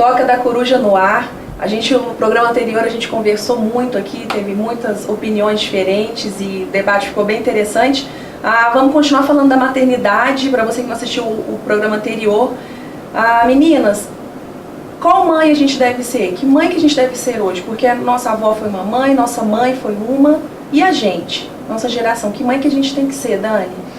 Toca da Coruja no Ar. No programa anterior a gente conversou muito aqui, teve muitas opiniões diferentes e o debate ficou bem interessante. Vamos continuar falando da maternidade, para você que não assistiu o programa anterior. Meninas, qual mãe a gente deve ser? Que mãe que a gente deve ser hoje? Porque a nossa avó foi uma mãe, nossa mãe foi uma, e a gente, nossa geração, que mãe que a gente tem que ser, Dani?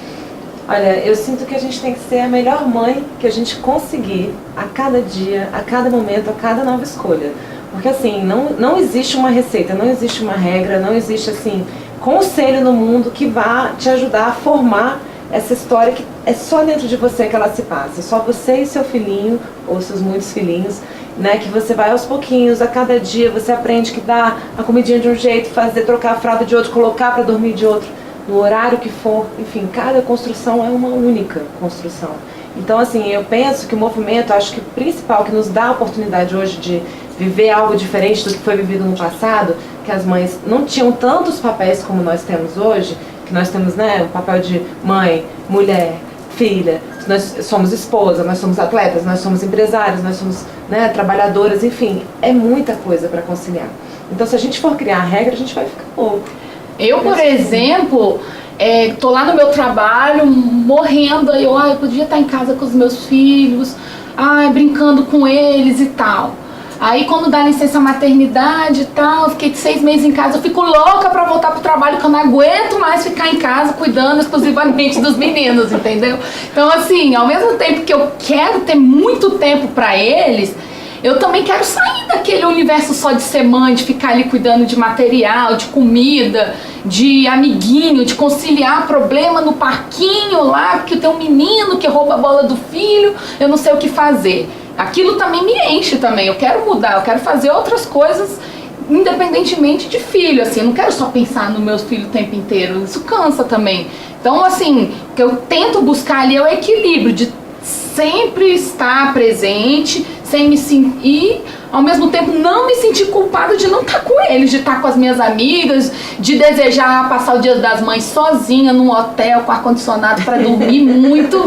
Olha, eu sinto que a gente tem que ser a melhor mãe que a gente conseguir a cada dia, a cada momento, a cada nova escolha. Porque assim, não existe uma receita, não existe uma regra, não existe assim, conselho no mundo que vá te ajudar a formar essa história que é só dentro de você que ela se passa. Só você e seu filhinho, ou seus muitos filhinhos, né, que você vai aos pouquinhos, a cada dia você aprende que dá a comidinha de um jeito, trocar a fralda de outro, colocar para dormir de outro, no horário que for. Enfim, cada construção é uma única construção. Então assim, eu penso que o movimento, acho que o principal que nos dá a oportunidade hoje de viver algo diferente do que foi vivido no passado, que as mães não tinham tantos papéis como nós temos hoje, que nós temos, né, o papel de mãe, mulher, filha, nós somos esposa, nós somos atletas, nós somos empresários, nós somos, né, trabalhadoras, enfim, é muita coisa para conciliar. Então se a gente for criar a regra, a gente vai ficar louco. Eu, por exemplo, tô lá no meu trabalho, morrendo, aí eu podia estar em casa com os meus filhos, brincando com eles e tal. Aí quando dá licença maternidade e tal, eu fiquei 6 meses em casa, eu fico louca pra voltar pro trabalho, que eu não aguento mais ficar em casa cuidando exclusivamente dos meninos, entendeu? Então assim, ao mesmo tempo que eu quero ter muito tempo pra eles, eu também quero sair daquele universo só de ser mãe, de ficar ali cuidando de material, de comida, de amiguinho, de conciliar problema no parquinho lá, porque tem um menino que rouba a bola do filho, eu não sei o que fazer. Aquilo também me enche também, eu quero mudar, eu quero fazer outras coisas independentemente de filho, assim, eu não quero só pensar no meu filho o tempo inteiro, isso cansa também. Então assim, o que eu tento buscar ali é o equilíbrio de sempre estar presente, sem me sentir, e ao mesmo tempo não me sentir culpada de não estar com eles, de estar com as minhas amigas, de desejar passar o Dia das Mães sozinha num hotel com ar-condicionado para dormir muito,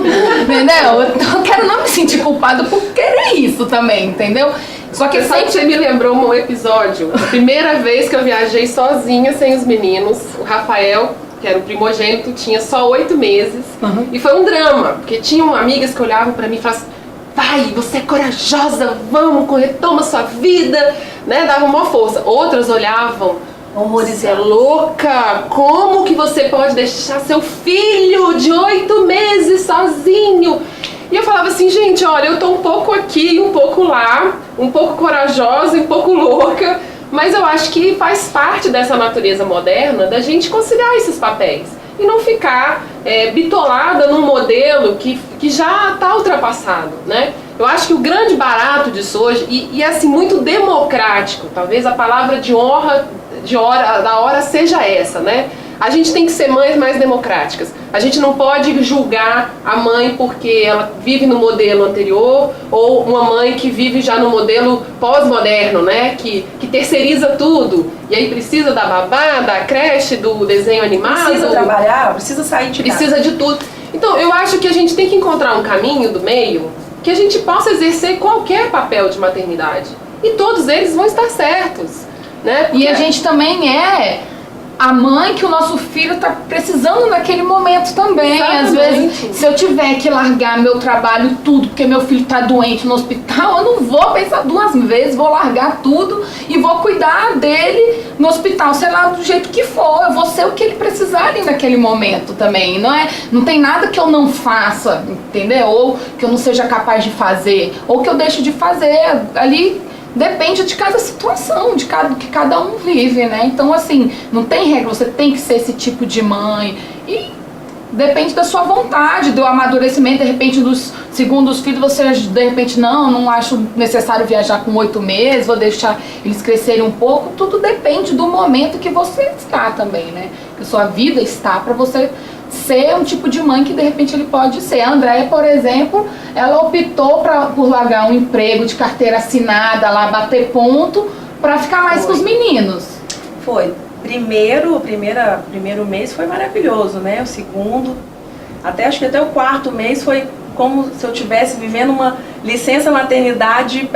entendeu? Então eu quero não me sentir culpada por querer isso também, entendeu? Só que sempre você me lembrou um episódio, a primeira vez que eu viajei sozinha sem os meninos, o Rafael, que era o primogênito, tinha só 8 meses, e foi um drama, porque tinham amigas que olhavam pra mim e falavam assim, vai, você é corajosa, vamos, retoma sua vida, né, davam uma força. Outras olhavam, você é louca, como que você pode deixar seu filho de 8 meses sozinho? E eu falava assim, gente, olha, eu tô um pouco aqui, um pouco lá, um pouco corajosa, um pouco louca, mas eu acho que faz parte dessa natureza moderna da gente conciliar esses papéis e não ficar bitolada num modelo que já está ultrapassado, né? Eu acho que o grande barato disso hoje, e assim, muito democrático, talvez a palavra da hora seja essa, né? A gente tem que ser mães mais democráticas. A gente não pode julgar a mãe porque ela vive no modelo anterior ou uma mãe que vive já no modelo pós-moderno, né? Que terceiriza tudo. E aí precisa da babá, da creche, do desenho animado. Precisa trabalhar, precisa sair de casa. Precisa de tudo. Então eu acho que a gente tem que encontrar um caminho do meio que a gente possa exercer qualquer papel de maternidade. E todos eles vão estar certos, né? Porque e a gente também é a mãe que o nosso filho tá precisando naquele momento também. Exatamente. Às vezes, se eu tiver que largar meu trabalho tudo porque meu filho tá doente no hospital, eu não vou pensar 2 vezes, vou largar tudo e vou cuidar dele no hospital, sei lá, do jeito que for. Eu vou ser o que ele precisar ali naquele momento também. Não tem nada que eu não faça, entendeu? Ou que eu não seja capaz de fazer, ou que eu deixe de fazer ali. Depende de cada situação, que cada um vive, né? Então, assim, não tem regra, você tem que ser esse tipo de mãe. E depende da sua vontade, do amadurecimento. De repente, dos segundos filhos, você, de repente, não acho necessário viajar com 8 meses, vou deixar eles crescerem um pouco. Tudo depende do momento que você está também, né? Que a sua vida está para você ser um tipo de mãe que de repente ele pode ser. A Andréia, por exemplo, ela optou por largar um emprego de carteira assinada lá, bater ponto, para ficar mais com os meninos. Foi. Primeiro mês foi maravilhoso, né? O segundo, acho que até o 4º mês foi como se eu estivesse vivendo uma licença maternidade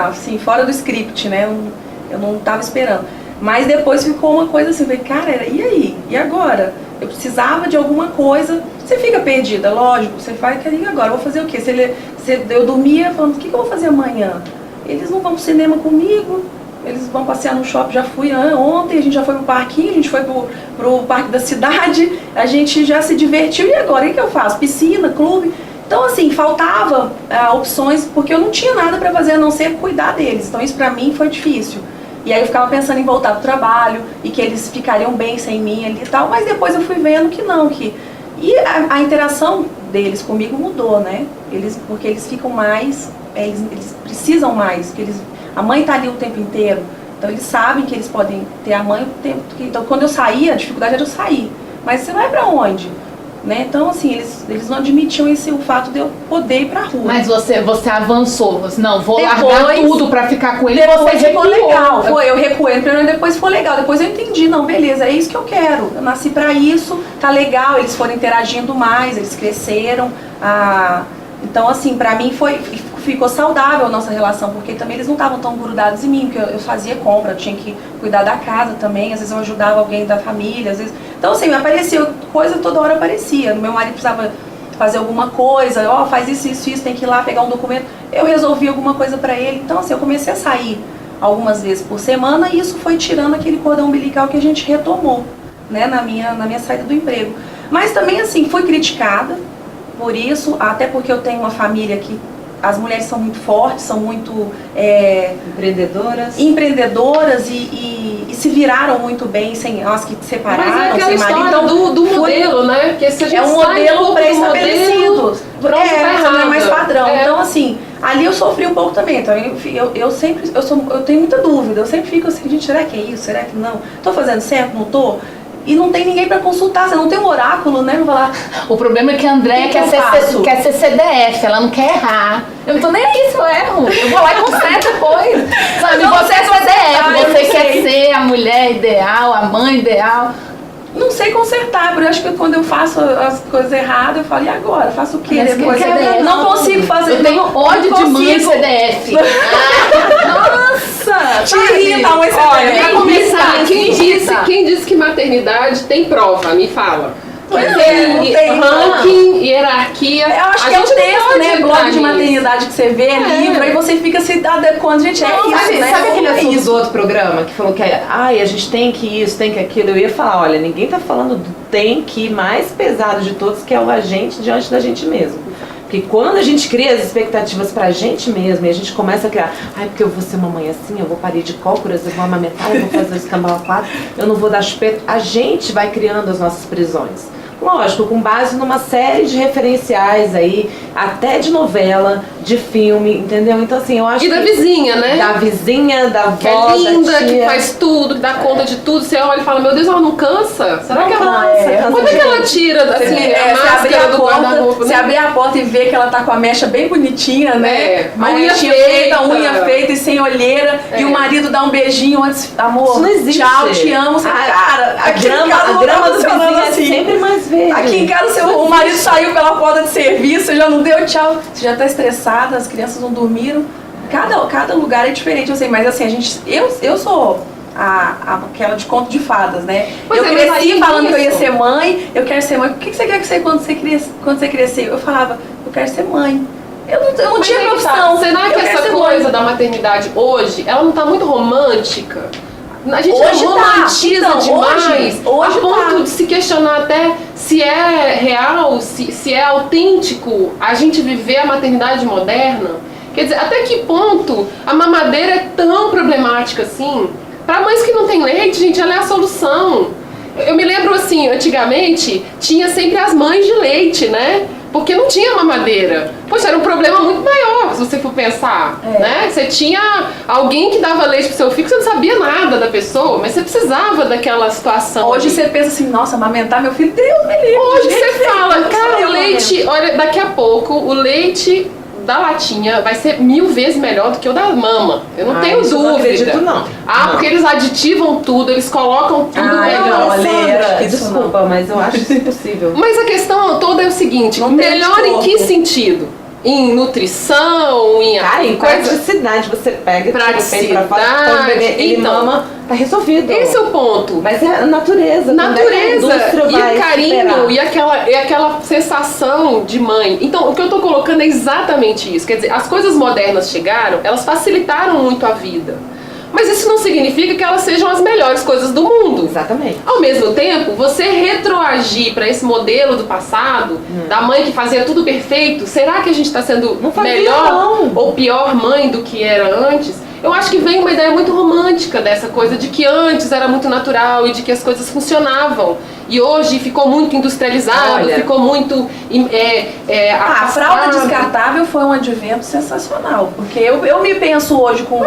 assim, fora do script, né? Eu não estava esperando. Mas depois ficou uma coisa assim, falei, cara, e aí? E agora? Eu precisava de alguma coisa. Você fica perdida, lógico. Você faz, e agora? Eu vou fazer o quê? Eu dormia falando, o que eu vou fazer amanhã? Eles não vão pro cinema comigo, eles vão passear no shopping, já fui ontem, a gente já foi pro parquinho, a gente foi pro parque da cidade, a gente já se divertiu, e agora? O que eu faço? Piscina, clube? Então, assim, faltava opções, porque eu não tinha nada para fazer a não ser cuidar deles. Então, isso pra mim foi difícil. E aí eu ficava pensando em voltar pro trabalho, e que eles ficariam bem sem mim ali e tal, mas depois eu fui vendo que não, E a interação deles comigo mudou, né? Porque eles ficam mais, eles precisam mais, porque a mãe tá ali o tempo inteiro, então eles sabem que eles podem ter a mãe o tempo. Então, quando eu saía, a dificuldade era eu sair. Mas você vai pra onde? Né? Então, assim, eles não admitiam o fato de eu poder ir pra rua. Mas você avançou, você não, vou largar tudo pra ficar com ele. Depois ficou legal. Eu recuei, depois ficou legal. Depois eu entendi, não, beleza, é isso que eu quero. Eu nasci pra isso, tá legal, eles foram interagindo mais, eles cresceram. Então, assim, pra mim ficou saudável a nossa relação, porque também eles não estavam tão grudados em mim, porque eu fazia compra, eu tinha que cuidar da casa também, às vezes eu ajudava alguém da família, às vezes... Então, assim, aparecia coisa, toda hora aparecia. Meu marido precisava fazer alguma coisa, faz isso, tem que ir lá pegar um documento. Eu resolvi alguma coisa pra ele. Então, assim, eu comecei a sair algumas vezes por semana, e isso foi tirando aquele cordão umbilical que a gente retomou, né, na minha saída do emprego. Mas também, assim, fui criticada por isso, até porque eu tenho uma família que as mulheres são muito fortes, são muito empreendedoras e se viraram muito bem, sem as que se separaram. Mas é aquela sem história marido. do modelo, né? Porque se a gente é um modelo pré-estabelecido. Pronto, tá errado. Não é mais padrão. Então, assim, ali eu sofri um pouco também. Então, eu tenho muita dúvida. Eu sempre fico assim, gente, será que é isso? Será que não? Tô fazendo certo? Não tô? E não tem ninguém pra consultar, você não tem um oráculo, né? Pra falar. O problema é que a Andréia quer ser CDF, ela não quer errar. Eu não tô nem aí se eu erro. Eu vou lá e conserto depois. Sabe, você é CDF, você quer ser a mulher ideal, a mãe ideal. Não sei consertar, porque eu acho que quando eu faço as coisas erradas, eu falo, e agora? Faço o quê depois? CDF. Não consigo fazer. Eu tenho ódio de mãe CDF. Nossa! Te irrita, mãe CDF. Olha, pra começar, quem disse que maternidade tem prova? Me fala. Não tem ranking, hierarquia. Eu acho que é um texto, né? Blog de maternidade que você vê, livro, aí você fica se adequando, gente, é isso, né? Sabe aquele assunto do outro programa que falou que a gente tem que isso, tem que aquilo? Eu ia falar, olha, ninguém tá falando do tem que mais pesado de todos, que é o agente diante da gente mesmo. Porque quando a gente cria as expectativas pra gente mesmo e a gente começa a criar, porque eu vou ser uma mãe assim, eu vou parir de cócoras, eu vou amamentar, eu vou fazer esse cambau 4, eu não vou dar chupeta, a gente vai criando as nossas prisões. Lógico, com base numa série de referenciais aí, até de novela, de filme, entendeu? Então, assim, eu acho da vizinha, né? Da vizinha, da avó, que é linda, da tia. que faz tudo, que dá conta de tudo. Você olha e fala, meu Deus, ela não cansa? Será que ela cansa? Quando é que ela tira, assim, a máscara do guarda-roupa? Você abrir a porta e ver que ela tá com a mecha bem bonitinha, né? A unha feita. Unha feita e sem olheira. E o marido dá um beijinho antes, amor, isso não existe. Tchau, te amo. Cara, a grama do vizinho é sempre mais verde. Aqui em casa, o marido saiu pela porta de serviço, você já não deu tchau, você já tá estressada, as crianças não dormiram. Cada lugar é diferente, eu sei, mas assim, eu sou aquela de conto de fadas, né? Pois eu cresci falando que eu ia ser mãe, eu quero ser mãe. O que você quer ser quando você crescer? Eu falava, eu quero ser mãe. Eu não tinha profissão. Será que essa coisa da maternidade hoje, ela não tá muito romântica? A gente hoje romantiza demais, hoje a ponto de se questionar até se é real, se é autêntico a gente viver a maternidade moderna. Quer dizer, até que ponto a mamadeira é tão problemática assim? Para mães que não têm leite, gente, ela é a solução. Eu me lembro assim, antigamente tinha sempre as mães de leite, né? Porque não tinha mamadeira. Poxa, era um problema muito maior, se você for pensar, né? Você tinha alguém que dava leite pro seu filho, você não sabia nada da pessoa, mas você precisava daquela situação. Hoje você pensa assim, nossa, amamentar meu filho, Deus me livre. Hoje você fala, cara, o leite, olha, daqui a pouco, o leite da latinha vai ser 1000 vezes melhor do que o da mama. Eu não tenho isso dúvida. Não acredito, não. Ah, porque eles aditivam tudo, eles colocam tudo melhor. Sandra, desculpa, mas eu acho isso impossível. Mas a questão toda é o seguinte, melhor em que sentido? Em nutrição, em em praticidade, você pega praticidade, pra fora, ele mama, tá resolvido. Esse é o ponto. Mas é a natureza. Natureza e o carinho e aquela sensação de mãe. Então, o que eu tô colocando é exatamente isso. Quer dizer, as coisas modernas chegaram, elas facilitaram muito a vida. Mas isso não significa que elas sejam as melhores coisas do mundo. Exatamente. Ao mesmo tempo, você retroagir para esse modelo do passado, da mãe que fazia tudo perfeito, será que a gente está sendo melhor ou pior mãe do que era antes? Eu acho que vem uma ideia muito romântica dessa coisa de que antes era muito natural e de que as coisas funcionavam. E hoje ficou muito industrializado, ficou muito... a fralda descartável foi um advento sensacional. Porque eu me penso hoje com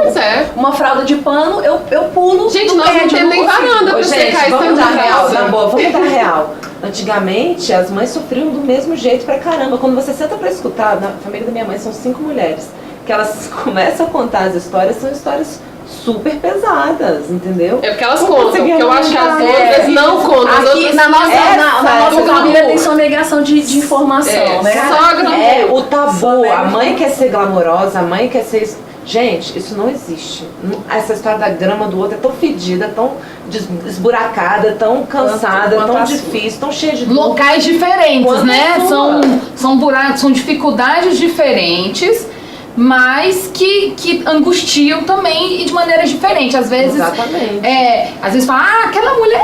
uma fralda de pano, eu pulo. Gente, nós não temos nem varanda pra secar isso. Vamos dar real, na boa, vamos dar real. Antigamente, as mães sofriam do mesmo jeito pra caramba. Quando você senta pra escutar, na família da minha mãe são 5 mulheres, que elas começam a contar as histórias, são histórias super pesadas, entendeu? É porque elas contam, porque eu acho que as outras não contam. Aqui na nossa família tem sonegação de informação, né? O tabu, a mãe quer ser glamourosa, a mãe quer ser... Gente, isso não existe. Essa história da grama do outro é tão fedida, tão esburacada, tão cansada, tão difícil, tão cheia de dor. Locais diferentes, né? São buracos, são dificuldades diferentes, mas que angustiam também e de maneiras diferentes. Às vezes, exatamente. Às vezes fala, aquela mulher,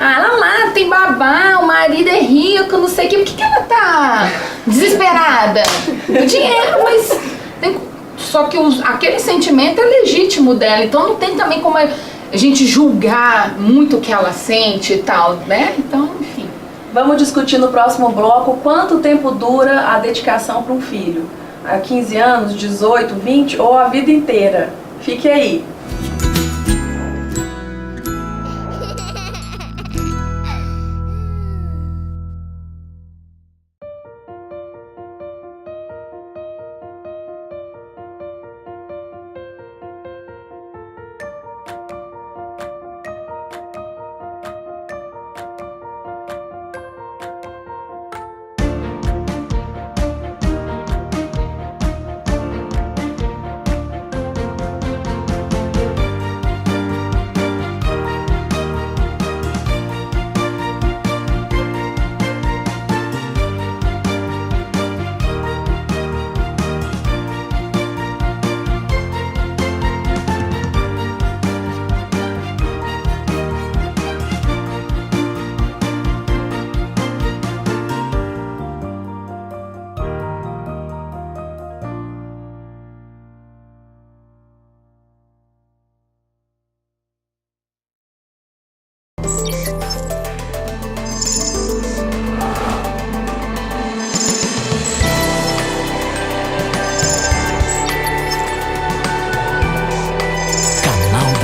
ela lá tem babá, o marido é rico, não sei o que, por que ela tá desesperada? O dinheiro, mas só que aquele sentimento é legítimo dela, então não tem também como a gente julgar muito o que ela sente e tal, né? Então, enfim. Vamos discutir no próximo bloco quanto tempo dura a dedicação para um filho. Há 15 anos, 18, 20 ou a vida inteira? Fique aí.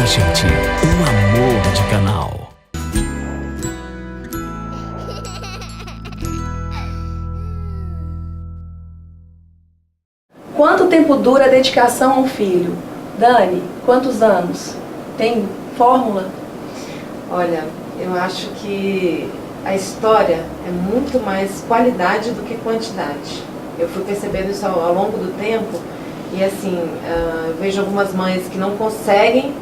Gente, um amor de canal. Quanto tempo dura a dedicação a um filho? Dani, quantos anos? Tem fórmula? Olha, eu acho que a história é muito mais qualidade do que quantidade. Eu fui percebendo isso ao longo do tempo e assim, eu vejo algumas mães que não conseguem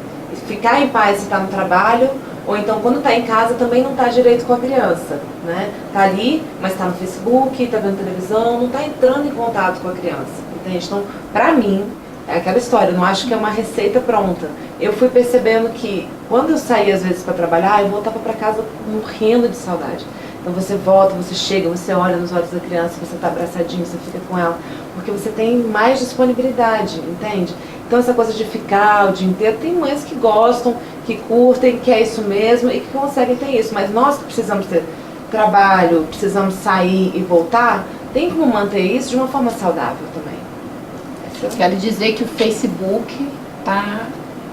ficar em paz se está no trabalho, ou então quando está em casa também não está direito com a criança, né? Está ali, mas está no Facebook, está vendo televisão, não está entrando em contato com a criança, entende? Então, para mim, é aquela história, eu não acho que é uma receita pronta. Eu fui percebendo que quando eu saía às vezes para trabalhar, eu voltava para casa morrendo de saudade. Então você volta, você chega, você olha nos olhos da criança, você está abraçadinho, você fica com ela, porque você tem mais disponibilidade, entende? Então essa coisa de ficar o dia inteiro, tem mães que gostam, que curtem, que é isso mesmo e que conseguem ter isso. Mas nós que precisamos ter trabalho, precisamos sair e voltar, tem como manter isso de uma forma saudável também. Quero dizer que o Facebook tá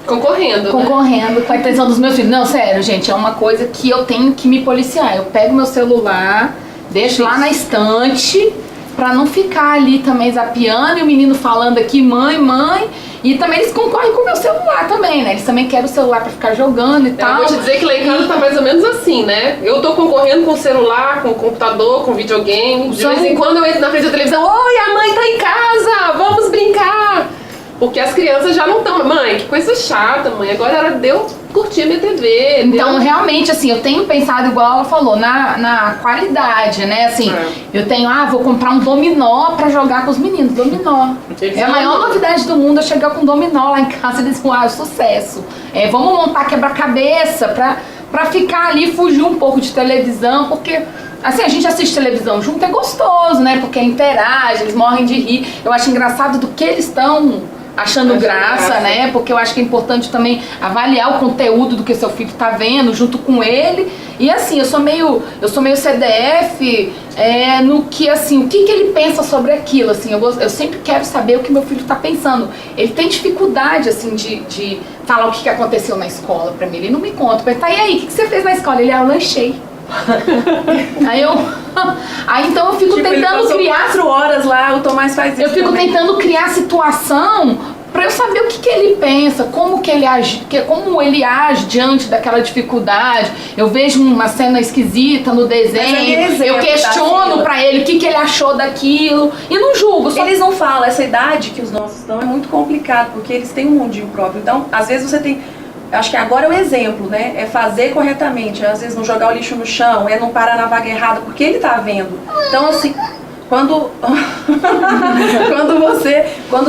concorrendo com a atenção dos meus filhos. Não, sério, gente, é uma coisa que eu tenho que me policiar. Eu pego meu celular, deixo lá na estante pra não ficar ali também zapeando e o menino falando aqui, mãe, mãe. E também eles concorrem com o meu celular também, né? Eles também querem o celular pra ficar jogando e tal. Eu vou te dizer que lá em casa tá mais ou menos assim, né? Eu tô concorrendo com o celular, com o computador, com o videogame. De vez em quando eu entro na frente da televisão, oi, a mãe tá em casa, vamos brincar. Porque as crianças já não estão, mãe, que coisa chata, mãe, agora era de eu curtir a minha TV. Então, realmente, assim, eu tenho pensado, igual ela falou, na qualidade, né? Assim, eu tenho, vou comprar um dominó pra jogar com os meninos, dominó. Eles É a maior novidade do mundo, eu chegar com um dominó lá em casa e eles falam, sucesso. Vamos montar quebra-cabeça pra ficar ali, fugir um pouco de televisão, porque... Assim, a gente assiste televisão junto, é gostoso, né? Porque interage, eles morrem de rir. Eu acho engraçado do que eles estão achando graça, né? Porque eu acho que é importante também avaliar o conteúdo do que seu filho tá vendo junto com ele. E assim, eu sou meio CDF no que, assim, o que ele pensa sobre aquilo, assim. Eu sempre quero saber o que meu filho tá pensando. Ele tem dificuldade, assim, de falar o que aconteceu na escola pra mim. Ele não me conta. Mas tá, e aí, o que você fez na escola? Ele, eu lanchei. Aí então eu fico tentando criar 4 horas lá, o Tomás faz isso. Eu fico também. tentando criar situação pra eu saber o que ele pensa, como ele age diante daquela dificuldade. Eu vejo uma cena esquisita no desenho, eu questiono pra ele o que ele achou daquilo e não julgo. Eles não falam, essa idade que os nossos dão é muito complicado, porque eles têm um mundinho próprio. Então, às vezes você tem... Acho que agora é o exemplo, né? É fazer corretamente. Às vezes não jogar o lixo no chão, não parar na vaga errada, porque ele tá vendo. Então, assim, quando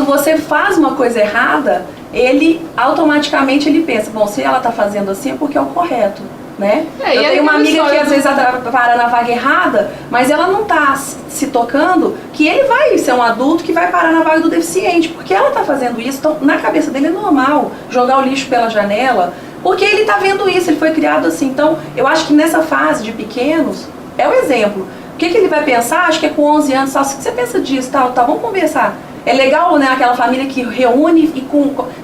você faz uma coisa errada, ele automaticamente ele pensa, bom, se ela tá fazendo assim é porque é o correto, né? Eu tenho uma amiga que às vezes para na vaga errada, mas ela não tá se tocando que ele vai ser um adulto que vai parar na vaga do deficiente, porque ela tá fazendo isso. Então, na cabeça dele é normal jogar o lixo pela janela, porque ele tá vendo isso, ele foi criado assim. Então, eu acho que nessa fase de pequenos, é o exemplo. O que ele vai pensar? Acho que é com 11 anos, o que você pensa disso? Tá, vamos conversar. É legal, né, aquela família que reúne e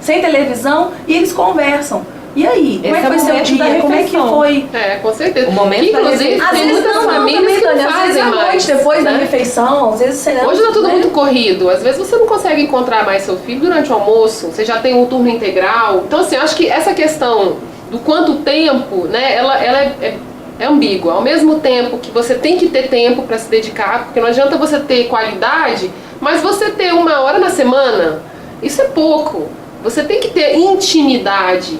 sem televisão e eles conversam. E aí, como é que foi seu dia? Como é que foi? Com certeza. O momento inclusive, às tem vezes muitas famílias que não às vezes fazem à mais, noite, depois da né? refeição, às vezes você não. Hoje tá tudo muito corrido. Às vezes você não consegue encontrar mais seu filho durante o almoço, você já tem um turno integral. Então, assim, eu acho que essa questão do quanto tempo, né, ela é ambígua. Ao mesmo tempo que você tem que ter tempo para se dedicar, porque não adianta você ter qualidade, mas você ter 1 hora na semana, isso é pouco. Você tem que ter intimidade.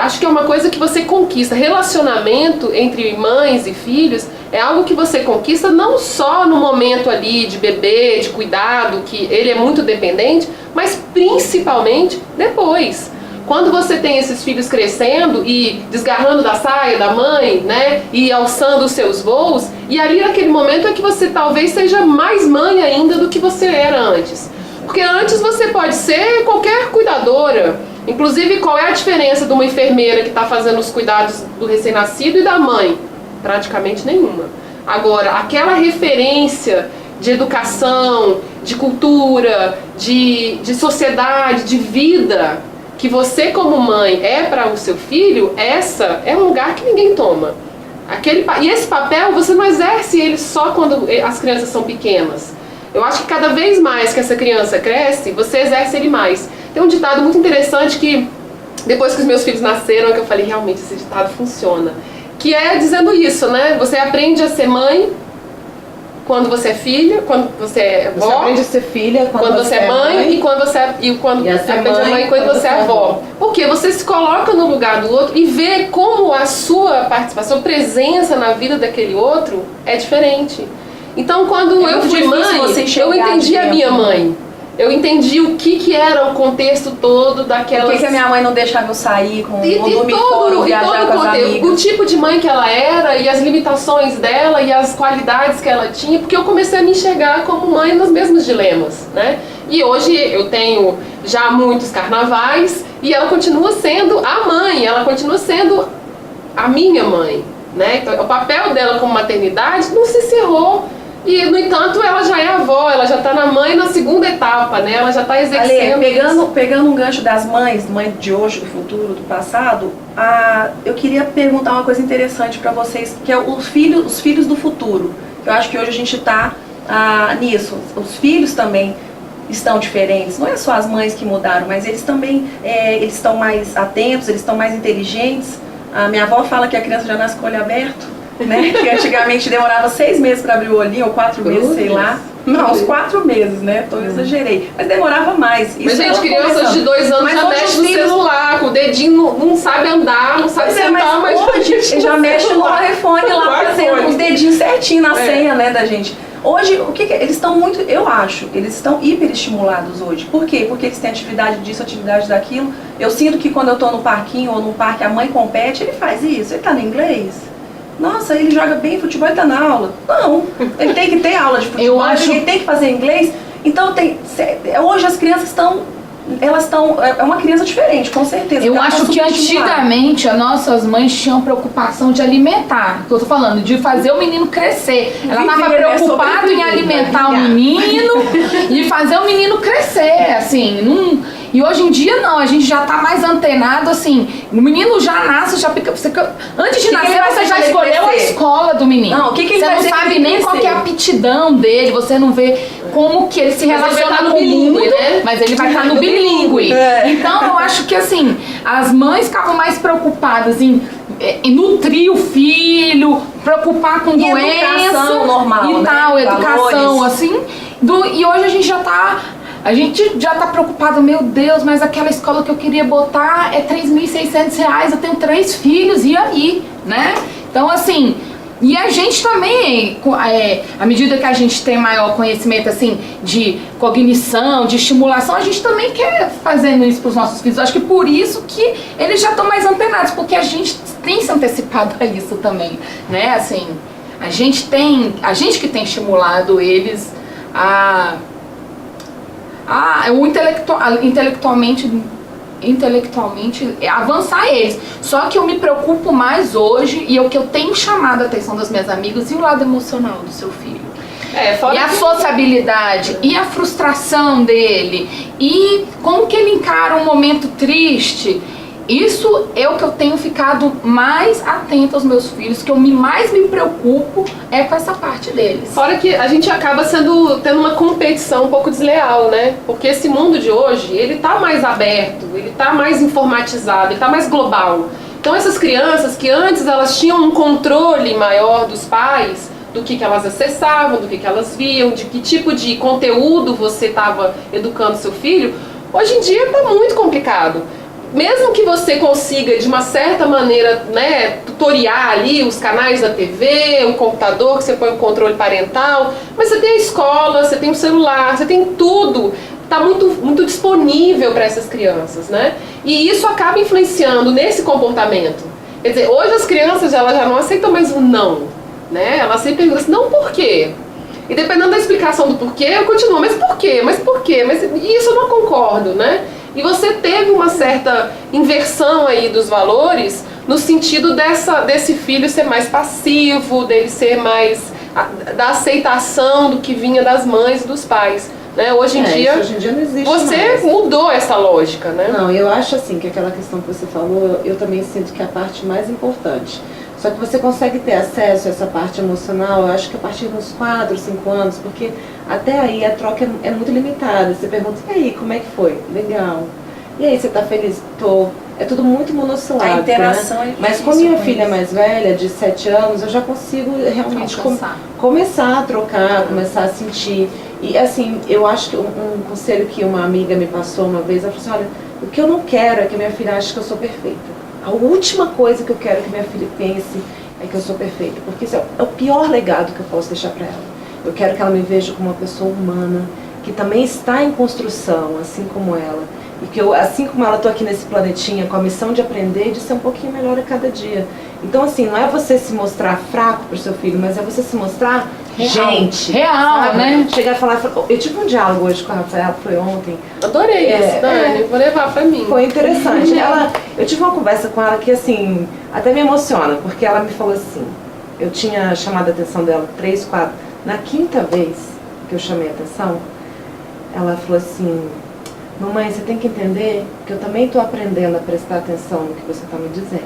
Acho que é uma coisa que você conquista. Relacionamento entre mães e filhos é algo que você conquista não só no momento ali de bebê, de cuidado, que ele é muito dependente, mas principalmente depois. Quando você tem esses filhos crescendo e desgarrando da saia da mãe, né, e alçando os seus voos, e ali naquele momento é que você talvez seja mais mãe ainda do que você era antes. Porque antes você pode ser qualquer cuidadora. Inclusive, qual é a diferença de uma enfermeira que está fazendo os cuidados do recém-nascido e da mãe? Praticamente nenhuma. Agora, aquela referência de educação, de cultura, de sociedade, de vida, que você como mãe é para o seu filho, essa é um lugar que ninguém toma. E esse papel você não exerce ele só quando as crianças são pequenas. Eu acho que cada vez mais que essa criança cresce, você exerce ele mais. Tem um ditado muito interessante que, depois que os meus filhos nasceram, que eu falei, realmente, esse ditado funciona. Que é dizendo isso, né? Você aprende a ser mãe quando você é filha, quando você é avó. Você aprende a ser filha quando você é mãe e quando você aprende a mãe quando você é avó. Porque você se coloca no lugar do outro e vê como a sua participação, presença na vida daquele outro é diferente. Então, quando eu fui mãe, eu entendi a minha mãe. Eu entendi o que era o contexto todo daquela... Por que a minha mãe não deixava eu sair com todo o conteúdo, o tipo de mãe que ela era e as limitações dela e as qualidades que ela tinha, porque eu comecei a me enxergar como mãe nos mesmos dilemas, né? E hoje eu tenho já muitos carnavais e ela continua sendo a mãe, ela continua sendo a minha mãe, né? Então, o papel dela como maternidade não se encerrou. E, no entanto, ela já é avó, ela já está na mãe na segunda etapa, né? Ela já está exercendo. Ale, pegando um gancho das mães de hoje, do futuro, do passado, eu queria perguntar uma coisa interessante para vocês, que é os filhos do futuro. Eu acho que hoje a gente está nisso. Os filhos também estão diferentes. Não é só as mães que mudaram, mas eles também eles estão mais atentos, eles estão mais inteligentes. A minha avó fala que a criança já nasce com o olho aberto, né? Que antigamente demorava 6 meses para abrir o olhinho, ou 4 meses, sei lá. Não, uns 4 meses, né? Eu exagerei. Mas demorava mais. Mas, gente, crianças de 2 anos já mexem no celular, com o dedinho, não sabe andar, não sabe sentar, mas hoje já mexe no iPhone lá, fazendo os dedinhos certinho na senha, né, da gente. Hoje, eles estão muito, eu acho, eles estão hiperestimulados hoje. Por quê? Porque eles têm atividade disso, atividade daquilo. Eu sinto que quando eu estou no parquinho ou num parque, a mãe compete, ele faz isso. Ele está no inglês? Nossa, ele joga bem futebol, ele tá na aula. Não, ele tem que ter aula de futebol, ele tem que fazer inglês. Então, hoje as crianças é uma criança diferente, com certeza. Eu acho que antigamente as nossas mães tinham preocupação de alimentar, que eu tô falando, de fazer o menino crescer. Ela estava preocupada em alimentar o menino e fazer o menino crescer, assim, E hoje em dia não, a gente já tá mais antenado, assim, o menino já nasce, antes de nascer você já escolheu a escola do menino. Não, você não sabe nem qual que é a aptidão dele, você não vê como que ele se relaciona com o mundo, né? Mas ele vai estar no bilíngue. Então eu acho que assim, as mães ficavam mais preocupadas em nutrir o filho, preocupar com doença normal, e tal, né? educação, assim. E hoje a gente já tá preocupado, meu Deus, mas aquela escola que eu queria botar é R$3.600, eu tenho 3 filhos, e aí, né? Então, assim, e a gente também, à medida que a gente tem maior conhecimento, assim, de cognição, de estimulação, a gente também quer fazendo isso para os nossos filhos. Acho que por isso que eles já estão mais antenados, porque a gente tem se antecipado a isso também, né? Assim, a gente que tem estimulado eles intelectualmente avançar eles. Só que eu me preocupo mais hoje, e o que eu tenho chamado a atenção das minhas amigas, e o lado emocional do seu filho. E a sociabilidade, e a frustração dele, e como que ele encara um momento triste. Isso é o que eu tenho ficado mais atenta aos meus filhos, que eu mais me preocupo com essa parte deles. Fora que a gente acaba tendo uma competição um pouco desleal, né? Porque esse mundo de hoje, ele tá mais aberto, ele tá mais informatizado, ele tá mais global. Então essas crianças que antes elas tinham um controle maior dos pais, do que elas acessavam, do que elas viam, de que tipo de conteúdo você estava educando seu filho, hoje em dia tá muito complicado. Mesmo que você consiga, de uma certa maneira, né, tutoriar ali os canais da TV, o computador, que você põe o controle parental, mas você tem a escola, você tem o celular, você tem tudo, está muito disponível para essas crianças, né? E isso acaba influenciando nesse comportamento. Quer dizer, hoje as crianças elas já não aceitam mais o não, né? Elas sempre perguntam assim, não, por quê? E dependendo da explicação do porquê, eu continuo, mas por quê? Mas por quê? Mas isso eu não concordo, né? E você teve uma certa inversão aí dos valores no sentido desse filho ser mais passivo, dele ser mais da aceitação do que vinha das mães e dos pais, né? Hoje em dia não existe você mais. Mudou essa lógica, né? Não, eu acho assim que aquela questão que você falou, eu também sinto que é a parte mais importante. Só que você consegue ter acesso a essa parte emocional, eu acho que a partir dos 4, 5 anos, porque até aí a troca é muito limitada. Você pergunta, e aí, como é que foi? Legal. E aí, você tá feliz? Tô. É tudo muito monossilábico, a interação, né? Mas com a minha filha mais velha, de 7 anos, eu já consigo realmente começar a trocar, começar a sentir. E assim, eu acho que um conselho que uma amiga me passou uma vez, ela falou assim, olha, o que eu não quero é que minha filha ache que eu sou perfeita. A última coisa que eu quero que minha filha pense é que eu sou perfeita, porque isso é o pior legado que eu posso deixar para ela. Eu quero que ela me veja como uma pessoa humana, que também está em construção, assim como ela. E que eu, assim como ela, estou aqui nesse planetinha com a missão de aprender e de ser um pouquinho melhor a cada dia. Então, assim, não é você se mostrar fraco para o seu filho, mas é você se mostrar gente. Real, sabe? Né? Chegar e falar... Eu tive um diálogo hoje com a Rafaela, foi ontem. Adorei isso, Dani. Vou levar para mim. Foi interessante. Eu tive uma conversa com ela que, assim, até me emociona, porque ela me falou assim, eu tinha chamado a atenção dela 3, 4, na 5ª vez que eu chamei a atenção, ela falou assim... Mamãe, você tem que entender que eu também estou aprendendo a prestar atenção no que você está me dizendo.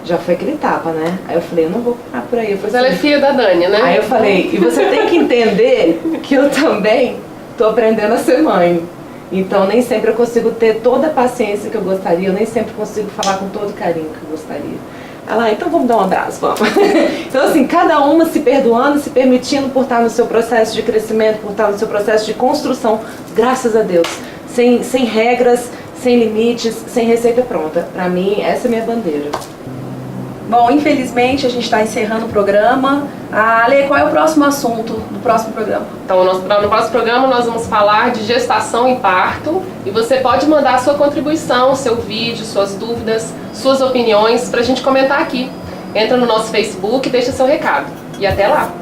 já foi aquele tapa, né? Aí eu falei, eu não vou parar por aí. Eu Mas falei, ela é filha da Dani, né? Aí eu falei, e você tem que entender que eu também tô aprendendo a ser mãe. Então nem sempre eu consigo ter toda a paciência que eu gostaria, eu nem sempre consigo falar com todo o carinho que eu gostaria. Ela, então vamos dar um abraço, vamos. Então assim, cada uma se perdoando, se permitindo por estar no seu processo de crescimento, por estar no seu processo de construção, graças a Deus. Sem regras, sem limites, sem receita pronta. Pra mim, essa é a minha bandeira. Bom, infelizmente a gente está encerrando o programa. Ale, qual é o próximo assunto do próximo programa? Então, no próximo programa nós vamos falar de gestação e parto. E você pode mandar a sua contribuição, seu vídeo, suas dúvidas, suas opiniões pra gente comentar aqui. Entra no nosso Facebook e deixa seu recado. E até lá!